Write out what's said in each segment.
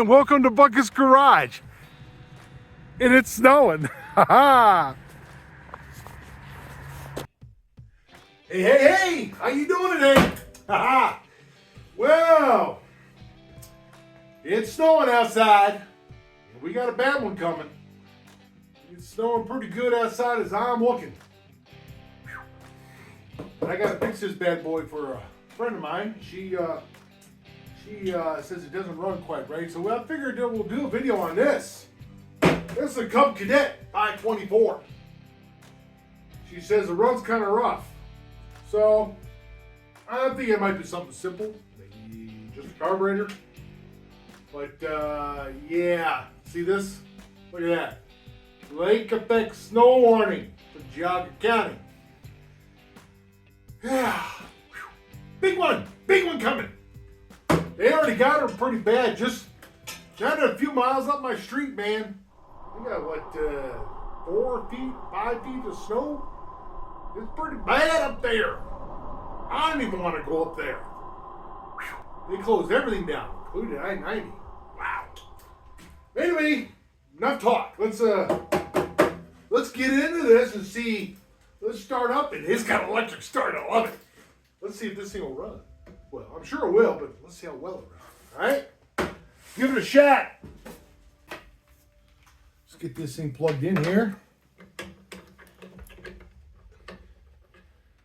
and welcome to Bucket's Garage. And it's snowing. Ha Hey, how you doing today? Well, it's snowing outside. We got a bad one coming. It's snowing pretty good outside as I'm looking. But I gotta fix this bad boy for a friend of mine. She says it doesn't run quite right, so I figured that we'll do a video on this. This is a Cub Cadet 524. She says it runs kind of rough. So, I think it might be something simple. Maybe just a carburetor. But, yeah. See this? Look at that. Lake effect snow warning for Geauga County. Yeah. Big one coming. They already got her pretty bad. Just a few miles up my street, man. We got what, 4 feet, 5 feet of snow? It's pretty bad up there. I don't even want to go up there. Whew. They closed everything down, including I-90. Wow. Anyway, enough talk. Let's get into this and see. Let's start up, and it's got an electric start. I love it. Let's see if this thing will run. Well, I'm sure it will, but let's see how well it runs. All right? Give it a shot. Let's get this thing plugged in here.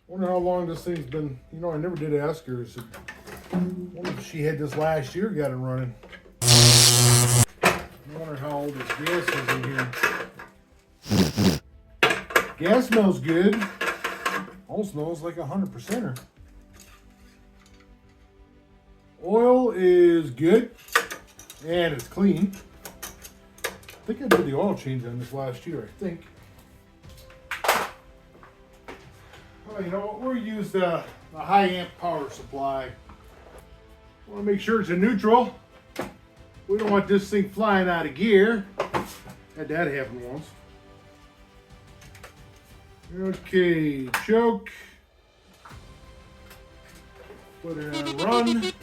Wonder how long this thing's been. You know, I never did ask her. I wonder if she had this last year, got it running. I wonder how old this gas is in here. Gas smells good. Almost smells like 100%er. Oil is good. And it's clean. I think I did the oil change on this last year, I think. Well, you know what? We'll use the high amp power supply. Want to make sure it's in neutral. We don't want this thing flying out of gear. Had that happen once. Okay, choke. Put it on run.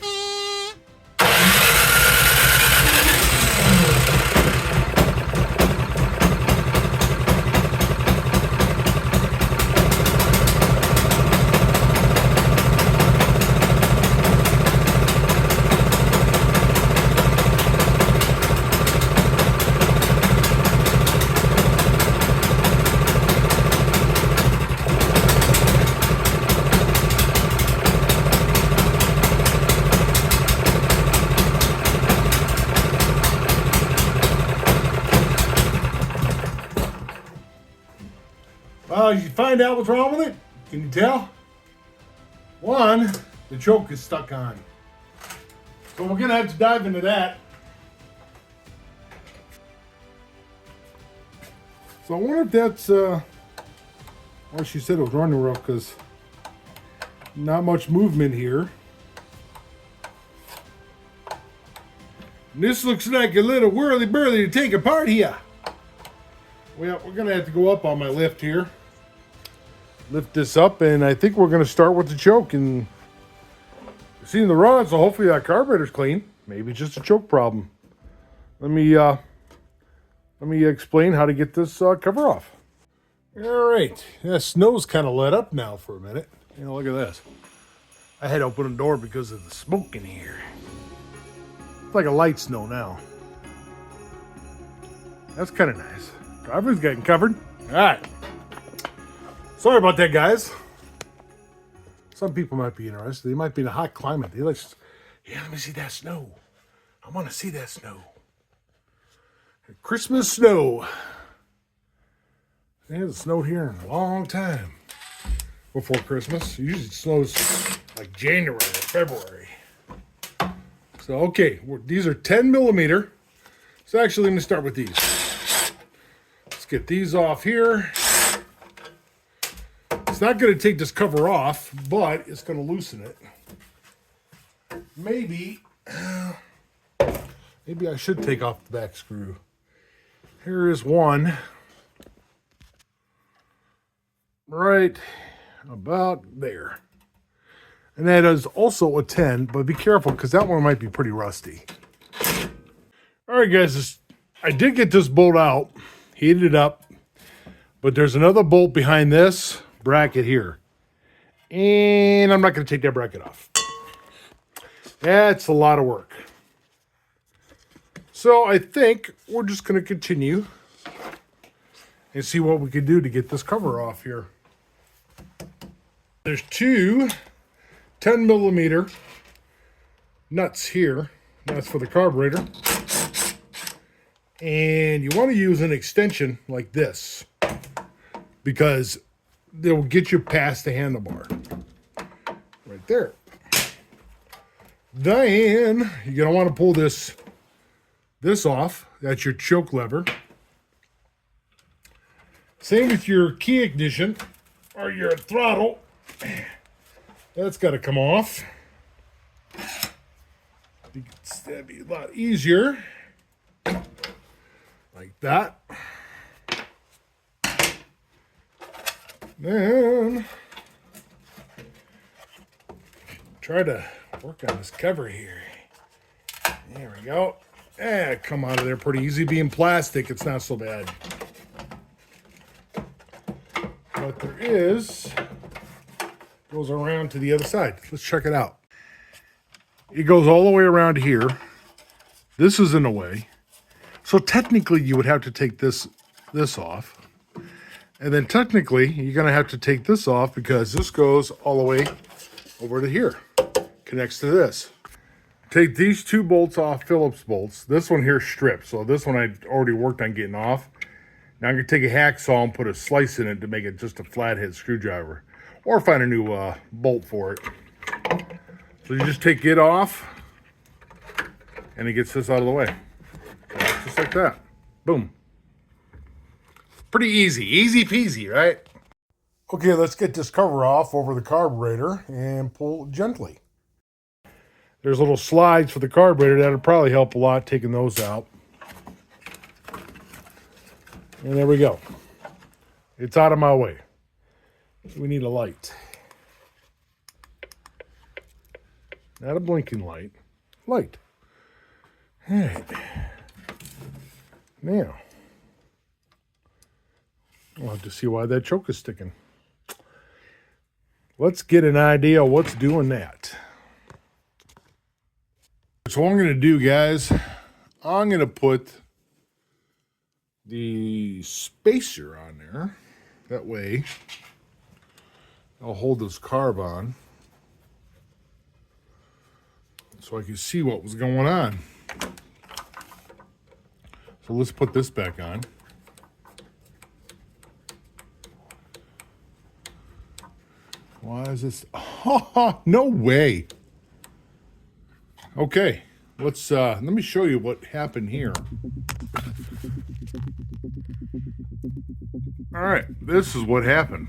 You find out what's wrong with it? Can you tell? One, the choke is stuck on. So we're gonna have to dive into that. So I wonder if that's, well, she said it was running rough because not much movement here. And this looks like a little whirly-burly to take apart here. Well, we're gonna have to go up on my lift here. Lift this up, and I think we're going to start with the choke. And seeing the run, so hopefully that carburetor's clean. Maybe it's just a choke problem. Let me explain how to get this cover off. All right, that snow's kind of let up now for a minute. You know, look at this. I had to open the door because of the smoke in here. It's like a light snow now. That's kind of nice. Driver's getting covered. All right. Sorry about that, guys. Some people might be interested. They might be in a hot climate. They like, yeah, let me see that snow. I want to see that snow. Christmas snow. It hasn't snowed here in a long time before Christmas. Usually it snows like January or February. So, okay, these are 10 millimeter. So actually, let me start with these. Let's get these off here. It's not going to take this cover off, but it's going to loosen it. Maybe I should take off the back screw. Here is one. Right about there. And that is also a 10, but be careful because that one might be pretty rusty. right, guys, I did get this bolt out, heated it up, but there's another bolt behind this bracket here. And I'm not going to take that bracket off. That's a lot of work. So I think we're just going to continue and see what we can do to get this cover off here. There's two 10 millimeter nuts here. That's for the carburetor. And you want to use an extension like this because they'll get you past the handlebar. Right there. Then you're going to want to pull this off. That's your choke lever. Same with your key ignition or your throttle. That's got to come off. That'd be a lot easier. Like that. Then try to work on this cover here. There we go. Come out of there pretty easy. Being plastic, it's not so bad. But there is, goes around to the other side. Let's check it out. It goes all the way around here. This is in the way. So technically you would have to take this off. And then technically you're going to have to take this off because this goes all the way over to here. Connects to this. Take these two bolts off, Phillips bolts. This one here stripped. So this one I already worked on getting off. Now I'm going to take a hacksaw and put a slice in it to make it just a flathead screwdriver. Or find a new bolt for it. So you just take it off, and it gets this out of the way. Just like that. Boom. Pretty easy. Easy peasy, right? Okay, let's get this cover off over the carburetor and pull gently. There's little slides for the carburetor. That'll probably help a lot, taking those out. And there we go. It's out of my way. We need a light. Not a blinking light. Light. All right. Now, I'll have to see why that choke is sticking. Let's get an idea of what's doing that. So what I'm going to do, guys, I'm going to put the spacer on there. That way, I'll hold this carb on so I can see what was going on. So let's put this back on. Why is this? Oh, no way. Okay, let me show you what happened here. All right, this is what happened.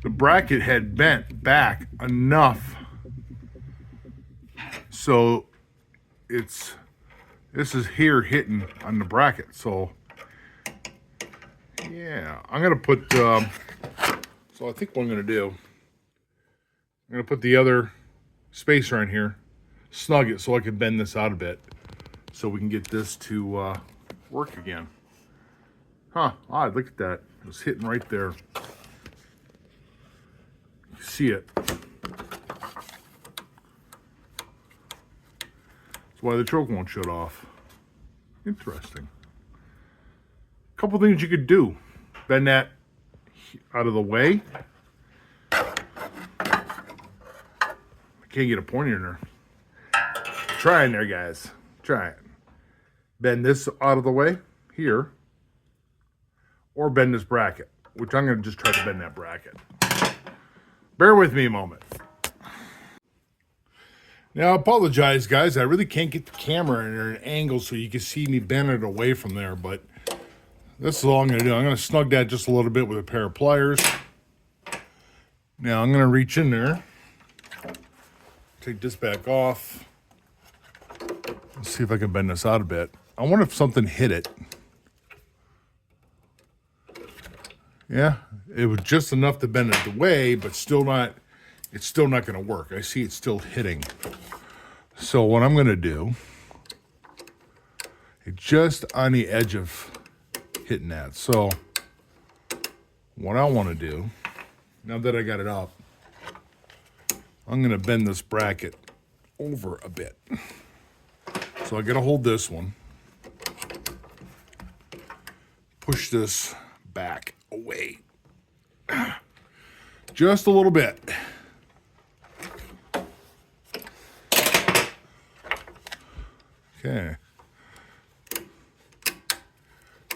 The bracket had bent back enough so this is here hitting on the bracket. So yeah, I'm gonna put so I think what I'm gonna do, I'm gonna put the other spacer on here, snug it so I can bend this out a bit so we can get this to work again. Huh, odd, look at that. It was hitting right there. You see it. That's why the choke won't shut off. Interesting. A couple things you could do. Bend that out of the way. I can't get a pointer in there. Try in there, guys. Try it. Bend this out of the way here. Or bend this bracket, which I'm going to just try to bend that bracket. Bear with me a moment. Now, I apologize, guys. I really can't get the camera in an angle so you can see me bend it away from there, but this is all I'm going to do. I'm going to snug that just a little bit with a pair of pliers. Now, I'm going to reach in there. Take this back off. Let's see if I can bend this out a bit. I wonder if something hit it. Yeah, it was just enough to bend it away, but still not, it's still not going to work. I see it's still hitting. So what I'm going to do just on the edge of hitting that. So what I want to do, now that I got it up, I'm going to bend this bracket over a bit. So I got to hold this one, push this back away just a little bit. Okay.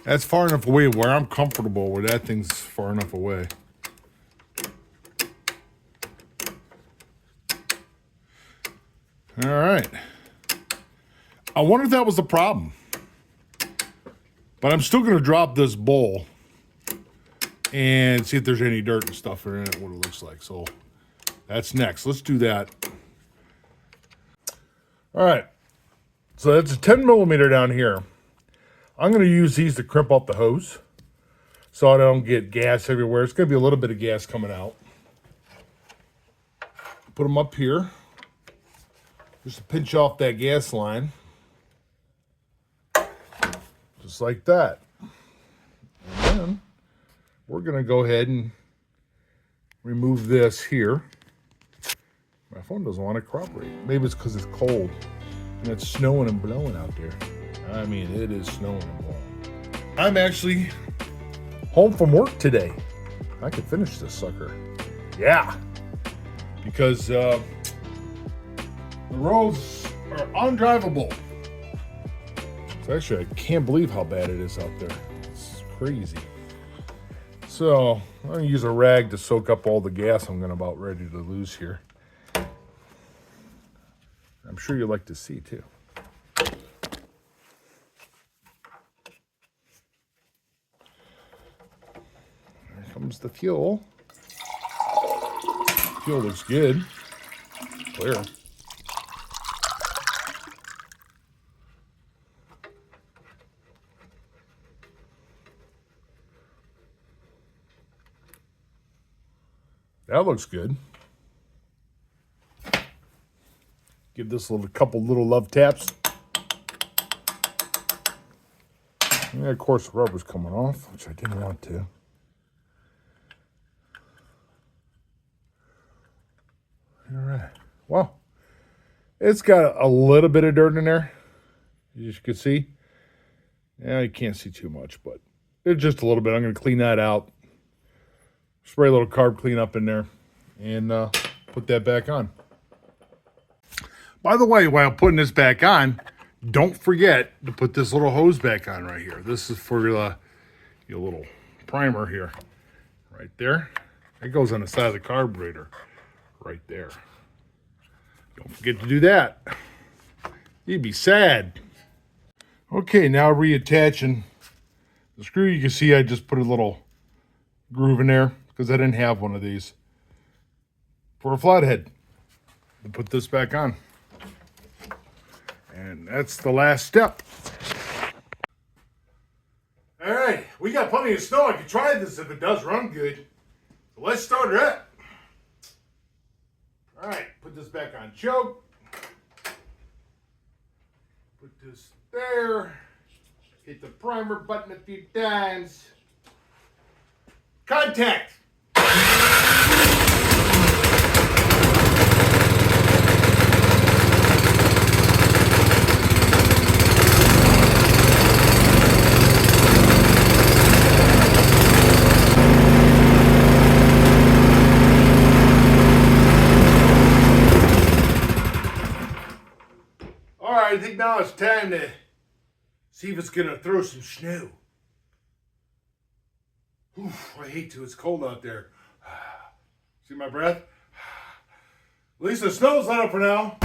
That's far enough away where I'm comfortable where that thing's far enough away. All right. I wonder if that was the problem. But I'm still going to drop this bowl and see if there's any dirt and stuff in it, what it looks like. So that's next. Let's do that. All right. So that's a 10 millimeter down here. I'm going to use these to crimp up the hose so I don't get gas everywhere. It's going to be a little bit of gas coming out. Put them up here just to pinch off that gas line. Just like that. And then we're going to go ahead and remove this here. My phone doesn't want to cooperate. Maybe it's because it's cold and it's snowing and blowing out there. I mean, it is snowing and blowing. I'm actually home from work today. I could finish this sucker. Yeah. Because the roads are undrivable. So actually, I can't believe how bad it is out there. It's crazy. So I'm going to use a rag to soak up all the gas I'm going to about ready to lose here. I'm sure you'd like to see too. Comes the fuel. Fuel looks good. Clear. That looks good. Give this a couple little love taps. And of course the rubber's coming off, which I didn't want to. All right. Well, it's got a little bit of dirt in there, as you can see. Yeah, you can't see too much, but it's just a little bit. I'm going to clean that out. Spray a little carb cleanup in there, and put that back on. By the way, while putting this back on, don't forget to put this little hose back on right here. This is for your little primer here, right there. It goes on the side of the carburetor. Right there. Don't forget to do that. You'd be sad. Okay, now reattaching the screw. You can see I just put a little groove in there because I didn't have one of these for a flathead. I'll put this back on. And that's the last step. All right, we got plenty of snow. I can try this if it does run good. So let's start it up. All right, put this back on choke. Put this there. Hit the primer button a few times. Contact. I think now it's time to see if it's going to throw some snow. Oof, I hate to. It's cold out there. See my breath? At least the snow's let up for now.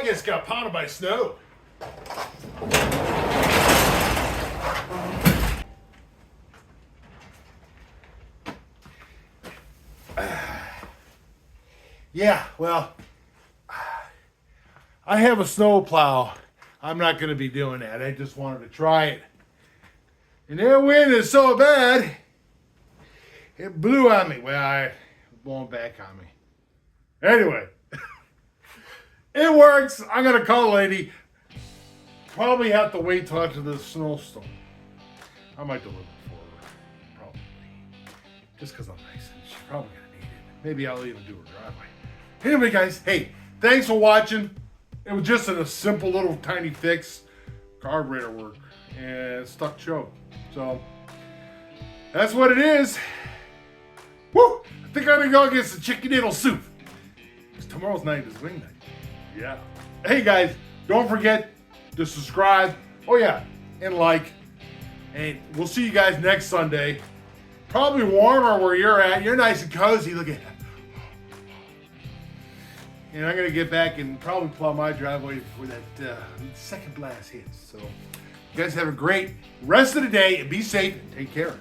guess got pounded by snow. Yeah, well, I have a snow plow. I'm not going to be doing that. I just wanted to try it. And that wind is so bad, it blew on me. Well, it's blowing back on me. Anyway, it works. I'm going to call a lady. Probably have to wait till after the snowstorm. I might deliver it for her. Probably. Just because I'm nice and she's probably going to need it. Maybe I'll even do her driveway. Anyway, guys, hey, thanks for watching. It was just a simple little tiny fix. Carburetor work. And stuck choke. So, that's what it is. Woo! I think I'm going to go get some chicken noodle soup. Because tomorrow's night is wing night. Yeah. Hey, guys, don't forget to subscribe. Oh, yeah. And like. And we'll see you guys next Sunday. Probably warmer where you're at. You're nice and cozy. Look at that. And I'm going to get back and probably plow my driveway before that second blast hits. So, you guys have a great rest of the day and be safe and take care.